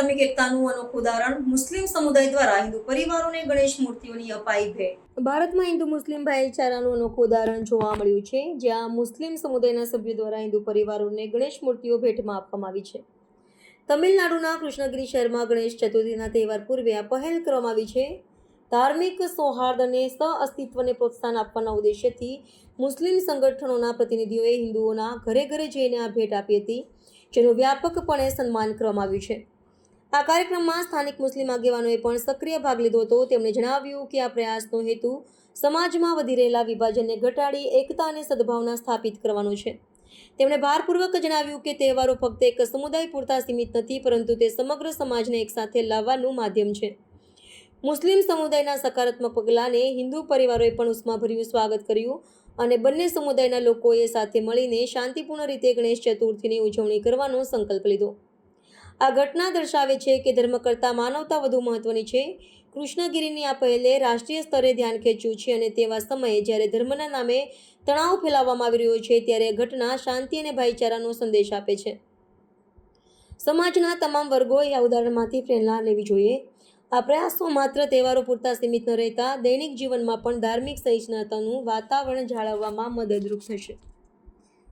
ધાર્મિક એકતાનું અનોખું ઉદાહરણ મુસ્લિમ સમુદાય દ્વારા હિન્દુ પરિવારોને ગણેશ મૂર્તિઓની અપાઈ ભેટ। ભારતમાં હિન્દુ મુસ્લિમ ભાઈચારાનું અનોખું ઉદાહરણ જોવા મળ્યું છે, જ્યાં મુસ્લિમ સમુદાયના સભ્યો દ્વારા હિન્દુ પરિવારોને ગણેશ મૂર્તિઓ ભેટમાં આપવામાં આવી છે। તમિલનાડુના કૃષ્ણગિરી શહેરમાં ગણેશ ચતુર્થીના તહેવાર પૂર્વે આ પહેલ કરવામાં આવી છે। ધાર્મિક સૌહાર્દ અને સહઅસ્તિત્વને પ્રોત્સાહન આપવાના ઉદ્દેશ્યથી મુસ્લિમ સંગઠનોના પ્રતિનિધિઓએ હિન્દુઓના ઘરે ઘરે જઈને આ ભેટ આપી હતી, જેનું વ્યાપકપણે સન્માન કરવામાં આવ્યું છે। આ કાર્યક્રમમાં સ્થાનિક મુસ્લિમ આગેવાનોએ પણ સક્રિય ભાગ લીધો હતો। તેમણે જણાવ્યું કે આ પ્રયાસનો હેતુ સમાજમાં વધી રહેલા વિભાજનને ઘટાડી એકતા અને સદભાવના સ્થાપિત કરવાનો છે। તેમણે ભારપૂર્વક જણાવ્યું કે તહેવારો ફક્ત એક સમુદાય પૂરતા સીમિત નથી, પરંતુ તે સમગ્ર સમાજને એકસાથે લાવવાનું માધ્યમ છે। મુસ્લિમ સમુદાયના સકારાત્મક પગલાંને હિન્દુ પરિવારોએ પણ ઉષ્માભર્યું સ્વાગત કર્યું અને બંને સમુદાયના લોકોએ સાથે મળીને શાંતિપૂર્ણ રીતે ગણેશ ચતુર્થીની ઉજવણી કરવાનો સંકલ્પ લીધો। આ ઘટના દર્શાવે છે કે ધર્મ કરતાં માનવતા વધુ મહત્વની છે। કૃષ્ણગિરીની આ પહેલે રાષ્ટ્રીય સ્તરે ધ્યાન ખેંચ્યું છે અને તેવા સમયે જ્યારે ધર્મના નામે તણાવ ફેલાવવામાં આવી રહ્યો છે, ત્યારે આ ઘટના શાંતિ અને ભાઈચારાનો સંદેશ આપે છે। સમાજના તમામ વર્ગોએ આ ઉદાહરણમાંથી પ્રેરણા લેવી જોઈએ। આ પ્રયાસો માત્ર તહેવારો પૂરતા સીમિત ન રહેતા દૈનિક જીવનમાં પણ ધાર્મિક સહિષ્ણુતાનું વાતાવરણ જાળવવામાં મદદરૂપ થશે।